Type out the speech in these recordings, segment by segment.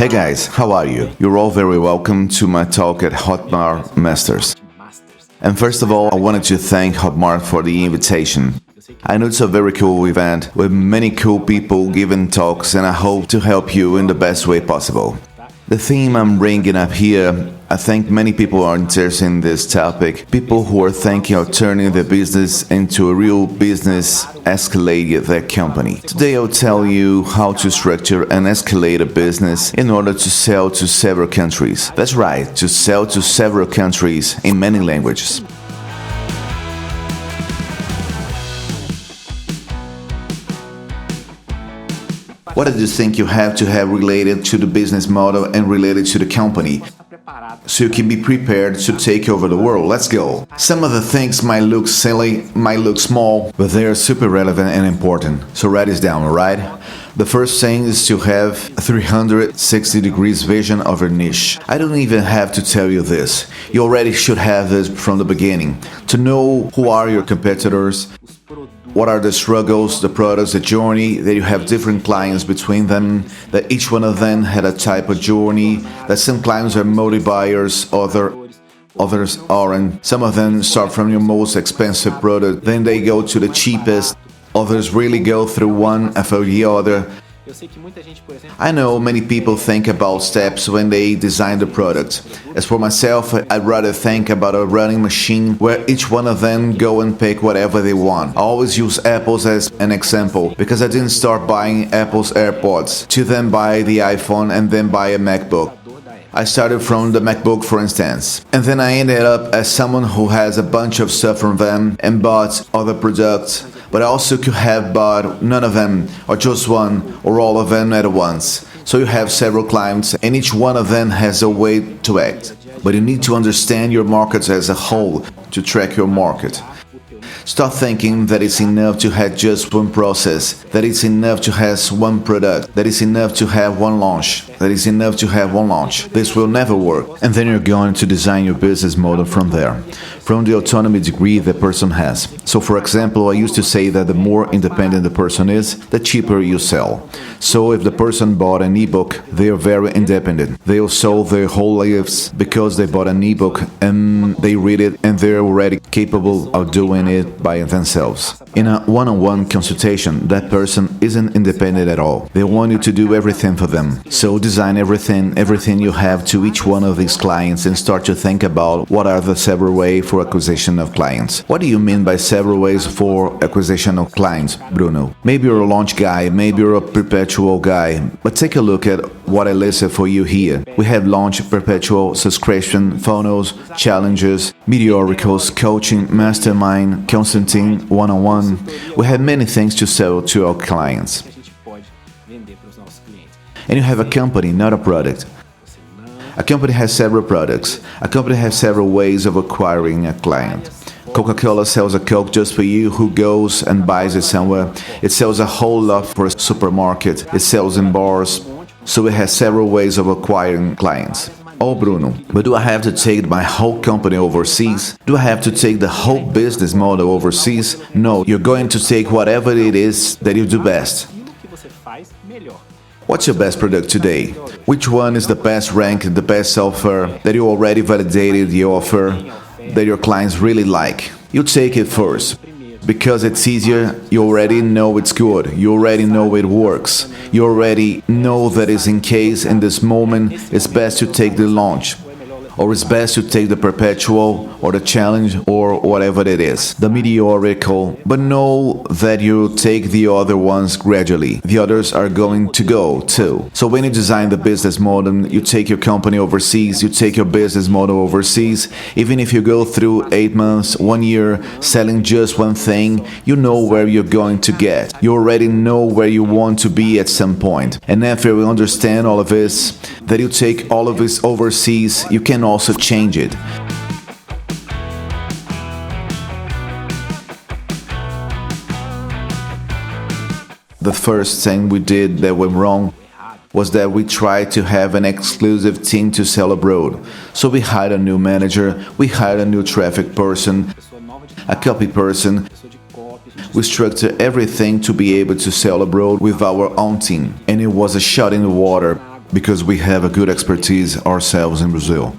Hey guys, how are you? You're all very welcome to my talk at Hotmart Masters. And first of all, I wanted to thank Hotmart for the invitation. I know it's a very cool event with many cool people giving talks, and I hope to help you in the best way possible. The theme I'm bringing up here, I think many people are interested in this topic. People who are thinking of turning their business into a real business, escalate their company. Today I'll tell you how to structure and escalate a business in order to sell to several countries. That's right, to sell to several countries in many languages. What do you think you have to have related to the business model and related to the company, so you can be prepared to take over the world? Let's go. Some of the things might look silly, might look small, but they are super relevant and important. So write this down, alright? The first thing is to have a 360 degrees vision of your niche. I don't even have to tell you this. You already should have this from the beginning. To know who are your competitors, what are the struggles, the products, the journey, that you have different clients between them, that each one of them had a type of journey, that some clients are multi-buyers, others aren't. Some of them start from your most expensive product, then they go to the cheapest, others really go through one after the other. I know many people think about steps when they design the product. As for myself, I'd rather think about a running machine where each one of them go and pick whatever they want. I always use Apple's as an example because I didn't start buying Apple's AirPods to then buy the iPhone and then buy a MacBook. I started from the MacBook, for instance, and then I ended up as someone who has a bunch of stuff from them and bought other products, but I also could have bought none of them, or just one, or all of them at once. So you have several clients, and each one of them has a way to act. But you need to understand your market as a whole to track your market. Start thinking that it's enough to have just one process, that it's enough to have one product, that it's enough to have one launch, that it's enough to have one launch. This will never work. And then you're going to design your business model from there, from the autonomy degree the person has. So for example, I used to say that the more independent the person is, the cheaper you sell. So if the person bought an ebook, they are very independent. They'll sell their whole lives because they bought an ebook and they read it and they're already capable of doing it by themselves. In a one-on-one consultation, that person isn't independent at all. They want you to do everything for them. So design everything you have to each one of these clients and start to think about what are the several ways for acquisition of clients. What do you mean by several ways for acquisition of clients, Bruno? Maybe you're a launch guy, maybe you're a perpetual guy, but take a look at what I listed for you here. We have launch, perpetual, subscription, funnels, challenges, meteoricals, coaching, mastermind, consulting, one-on-one. We have many things to sell to our clients. And you have a company, not a product. A company has several products. A company has several ways of acquiring a client. Coca-Cola sells a Coke just for you who goes and buys it somewhere. It sells a whole lot for a supermarket. It sells in bars. So it has several ways of acquiring clients. Oh, Bruno, but do I have to take my whole company overseas? Do I have to take the whole business model overseas? No, you're going to take whatever it is that you do best. What's your best product today? Which one is the best ranked, the best offer, that you already validated the offer, that your clients really like? You take it first. Because it's easier, you already know it's good, you already know it works, you already know that it's in case in this moment it's best to take the launch, or it's best to take the perpetual, or the challenge, or whatever it is, the meteorical, but know that you take the other ones gradually. The others are going to go too. So when you design the business model, you take your company overseas, you take your business model overseas. Even if you go through 8 months, 1 year, selling just one thing, you know where you're going to get. You already know where you want to be at some point. And after you understand all of this, that you take all of this overseas, you can also change it. The first thing we did that went wrong was that we tried to have an exclusive team to sell abroad. So we hired a new manager, we hired a new traffic person, a copy person. We structured everything to be able to sell abroad with our own team. And it was a shot in the water. because we have a good expertise ourselves in Brazil.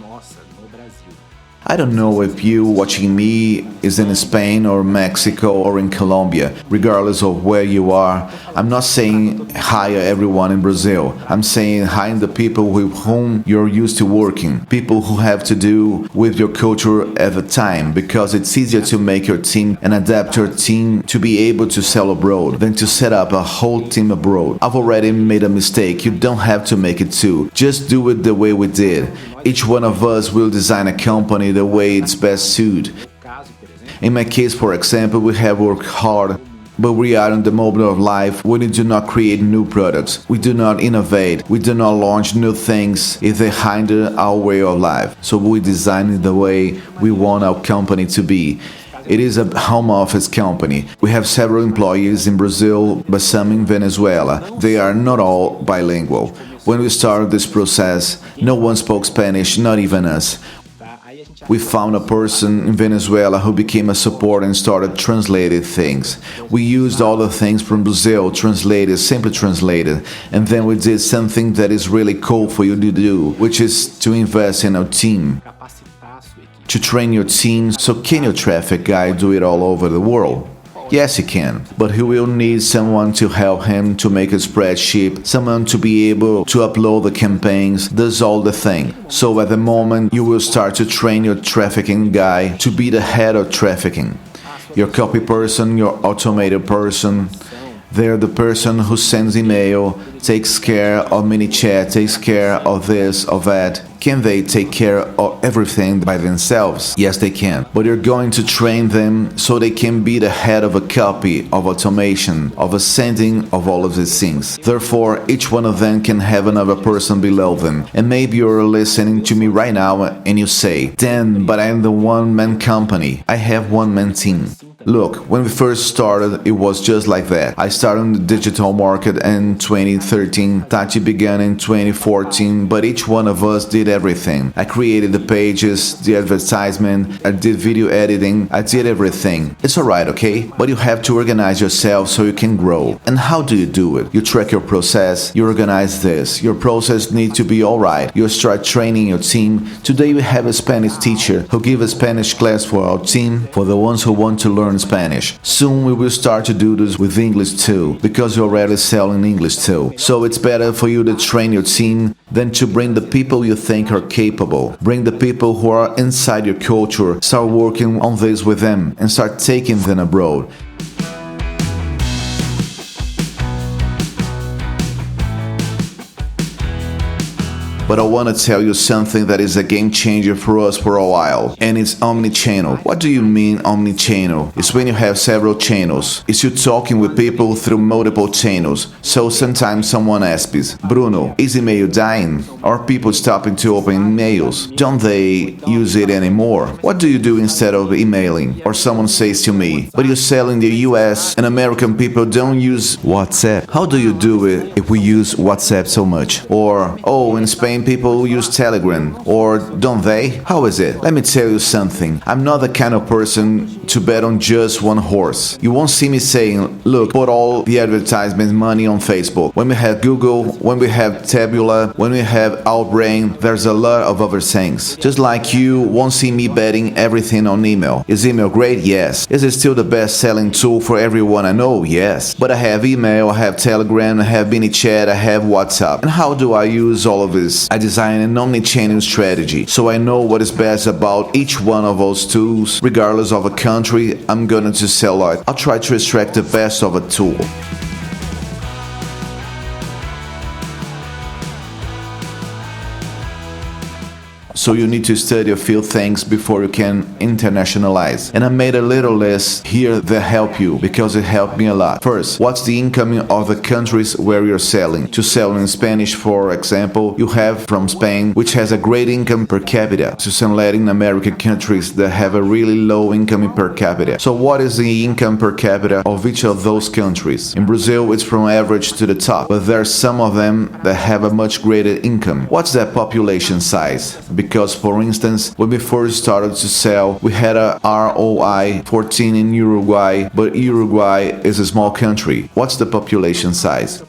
I don't know if you watching me is in Spain or Mexico or in Colombia, regardless of where you are. I'm not saying hire everyone in Brazil. I'm saying hire the people with whom you're used to working, people who have to do with your culture at the time, because it's easier to make your team and adapt your team to be able to sell abroad than to set up a whole team abroad. I've already made a mistake. You don't have to make it too. Just do it the way we did. Each one of us will design a company the way it's best suited. In my case, for example, we have worked hard, but we are in the moment of life when we do not create new products, we do not innovate, we do not launch new things if they hinder our way of life. So we design it the way we want our company to be. It is a home office company. We have several employees in Brazil, but some in Venezuela. They are not all bilingual. When we started this process, no one spoke Spanish, not even us. We found a person in Venezuela who became a support and started translating things. We used all the things from Brazil, simply translated, and then we did something that is really cool for you to do, which is to invest in our team, to train your team. So can your traffic guy do it all over the world? Yes, he can, but he will need someone to help him to make a spreadsheet, someone to be able to upload the campaigns, does all the thing. So at the moment, you will start to train your trafficking guy to be the head of trafficking. Your copy person, your automated person, they're the person who sends email, takes care of mini chat, takes care of this, of that. Can they take care of everything by themselves? Yes, they can. But you're going to train them so they can be the head of a copy, of automation, of a sending of all of these things. Therefore, each one of them can have another person below them. And maybe you're listening to me right now and you say, "Dan, but I'm the one-man company. I have one-man team." Look, when we first started, it was just like that. I started in the digital market in 2013. Tati began in 2014, but each one of us did everything. I created the pages, the advertisement, I did video editing, I did everything. It's alright, okay? But you have to organize yourself so you can grow. And how do you do it? You track your process, you organize this. Your process needs to be alright. You start training your team. Today we have a Spanish teacher who gives a Spanish class for our team, for the ones who want to learn Spanish. Soon we will start to do this with English too, because you already sell in English too. So it's better for you to train your team than to bring the people you think are capable. Bring the people who are inside your culture, start working on this with them, and start taking them abroad. But I want to tell you something that is a game changer for us for a while, and it's omnichannel. What do you mean omnichannel? It's when you have several channels. It's you talking with people through multiple channels. So sometimes someone asks, "Bruno, is email dying? Are people stopping to open emails? Don't they use it anymore? What do you do instead of emailing?" Or someone says to me, "But you sell in the US and American people don't use WhatsApp. How do you do it if we use WhatsApp so much?" Or, "Oh, in Spain people use Telegram, or don't they? How is it?" Let me tell you something. I'm not the kind of person to bet on just one horse. You won't see me saying, "Look, put all the advertisement money on Facebook." When we have Google, when we have Tabula, when we have Outbrain, there's a lot of other things. Just like you won't see me betting everything on email. Is email great? Yes. Is it still the best selling tool for everyone I know? Yes. But I have email, I have Telegram, I have mini chat, I have WhatsApp. And how do I use all of this? I design an omnichannel strategy, so I know what is best about each one of those tools. Regardless of a country I'm going to sell at, I'll try to extract the best of a tool. So you need to study a few things before you can internationalize. And I made a little list here that help you, because it helped me a lot. First, what's the income of the countries where you're selling? To sell in Spanish, for example, you have from Spain, which has a great income per capita, to some Latin American countries that have a really low income per capita. So what is the income per capita of each of those countries? In Brazil, it's from average to the top, but there are some of them that have a much greater income. What's that population size? Because, for instance, when we first started to sell, we had a ROI 14 in Uruguay, but Uruguay is a small country. What's the population size?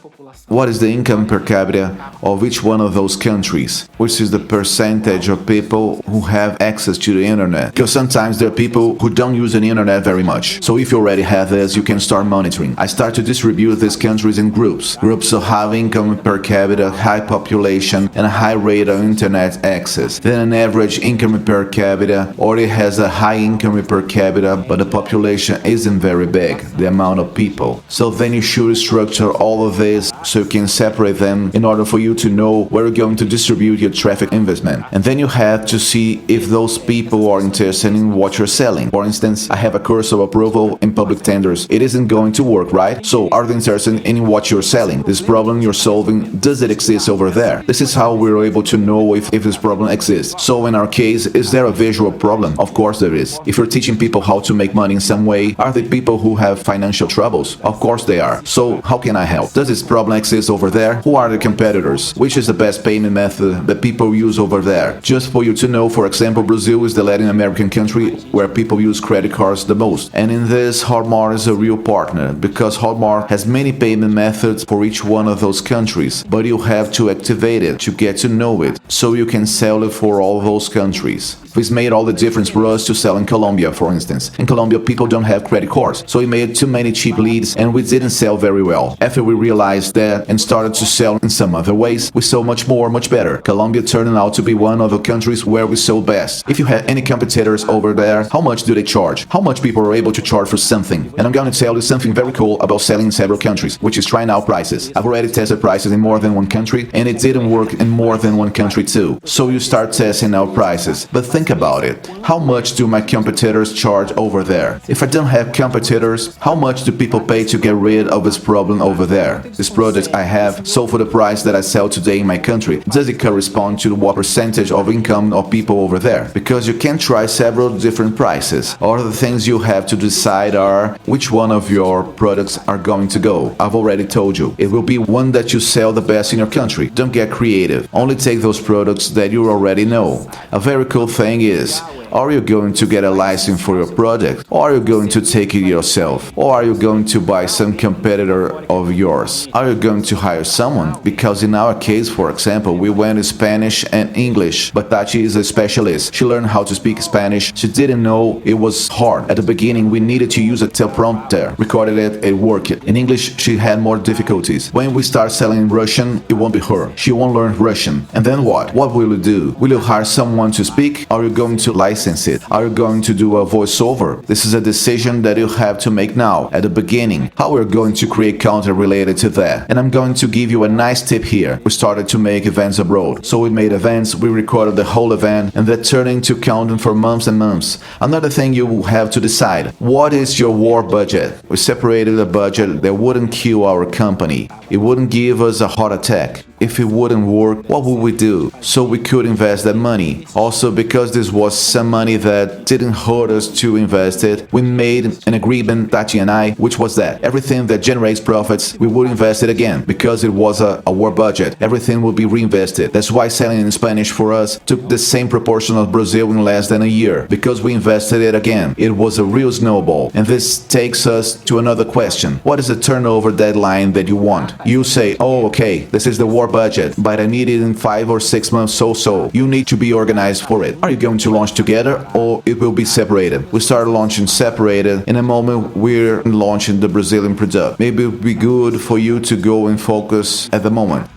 what is the income per capita of each one of those countries, which is the percentage of people who have access to the internet. Because sometimes there are people who don't use the internet very much. So if you already have this, you can start monitoring. I start to distribute these countries in groups. Groups of high income per capita, high population, and a high rate of internet access. Then an average income per capita already has a high income per capita, but the population isn't very big, the amount of people. So then you should structure all of this so you can separate them in order for you to know where you're going to distribute your traffic investment. And then you have to see if those people are interested in what you're selling. For instance, I have a course of approval in public tenders. It isn't going to work, right? So are they interested in what you're selling? This problem you're solving, does it exist over there? This is how we're able to know if this problem exists. So in our case, is there a visual problem? Of course there is. If you're teaching people how to make money in some way, are they people who have financial troubles? Of course they are. So how can I help? Does this problem exist over there? Who are the competitors? Which is the best payment method that people use over there? Just for you to know, for example, Brazil is the Latin American country where people use credit cards the most. And in this, Hotmart is a real partner because Hotmart has many payment methods for each one of those countries, but you have to activate it to get to know it so you can sell it for all those countries. This made all the difference for us to sell in Colombia, for instance. In Colombia, people don't have credit cards, so we made too many cheap leads and we didn't sell very well. After we realized that and started to sell in some other ways, we sold much more, much better. Colombia turned out to be one of the countries where we sold best. If you have any competitors over there, how much do they charge? How much people are able to charge for something? And I'm going to tell you something very cool about selling in several countries, which is trying out prices. I've already tested prices in more than one country, and it didn't work in more than one country too. So you start testing out prices. But think about it. How much do my competitors charge over there? If I don't have competitors, how much do people pay to get rid of this problem over there? This product I have sold for the price that I sell today in my country. Does it correspond to what percentage of income of people over there? Because you can try several different prices. All the things you have to decide are which one of your products are going to go. I've already told you. It will be one that you sell the best in your country. Don't get creative. Only take those products that you already know. A very cool thing is, are you going to get a license for your product? Or are you going to take it yourself? Or are you going to buy some competitor of yours? Are you going to hire someone? Because in our case, for example, we went in Spanish and English, but Tati is a specialist. She learned how to speak Spanish. She didn't know it was hard. At the beginning, we needed to use a teleprompter. Recorded it, it worked. In English, she had more difficulties. When we start selling in Russian, it won't be her. She won't learn Russian. And then what? What will you do? Will you hire someone to speak? Are you going to license it? Are you going to do a voiceover? This is a decision that you have to make now, at the beginning. How we're going to create content related to that. And I'm going to give you a nice tip here. We started to make events abroad. So we made events, we recorded the whole event, and that turned into content for months and months. Another thing you have to decide, what is your war budget? We separated a budget that wouldn't kill our company. It wouldn't give us a heart attack. If it wouldn't work, what would we do? So we could invest that money. Also, because this was some money that didn't hurt us to invest it, we made an agreement, Tati and I, which was that everything that generates profits, we would invest it again. Because it was a war budget, everything will be reinvested. That's why selling in Spanish for us took the same proportion of Brazil in less than a year. Because we invested it again. It was a real snowball. And this takes us to another question. What is the turnover deadline that you want? You say, oh, okay, this is the war budget, but I need it in 5 or 6 months, so. You need to be organized for it. Are you going to launch together or it will be separated? We started launching separated. In a moment, we're launching the Brazilian product. Maybe it would be good for you to go and focus at the moment.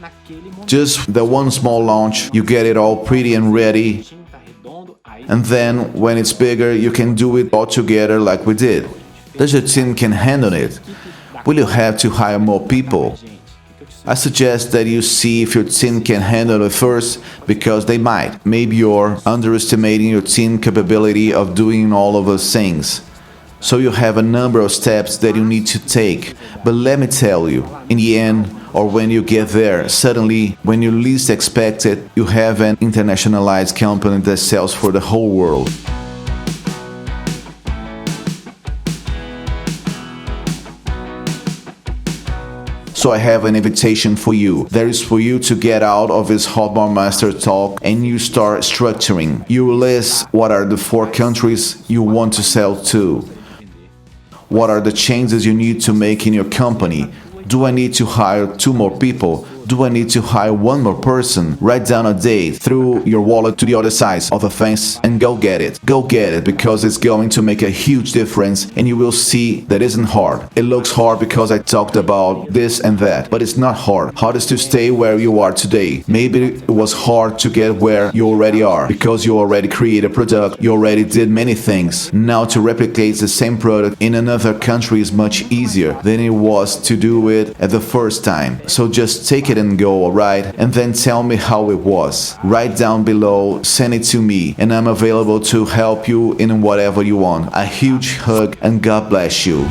Just the one small launch, you get it all pretty and ready. And then when it's bigger, you can do it all together like we did. Does your team can handle it? Will you have to hire more people? I suggest that you see if your team can handle it first, because they might. Maybe you're underestimating your team capability of doing all of those things. So you have a number of steps that you need to take. But let me tell you, in the end, or when you get there, suddenly, when you least expect it, you have an internationalized company that sells for the whole world. So I have an invitation for you. That is for you to get out of this Hotmart Master talk and you start structuring. You list what are the 4 countries you want to sell to. What are the changes you need to make in your company? Do I need to hire 2 more people? Do I need to hire 1 more person? Write down a date, throw your wallet to the other side of the fence and go get it. Go get it because it's going to make a huge difference and you will see that isn't hard. It looks hard because I talked about this and that, but it's not hard. Hard is to stay where you are today. Maybe it was hard to get where you already are because you already created a product, you already did many things. Now to replicate the same product in another country is much easier than it was to do it at the first time. So just take it and go, alright? And then tell me how it was. Write down below, send it to me, and I'm available to help you in whatever you want. A huge hug and God bless you.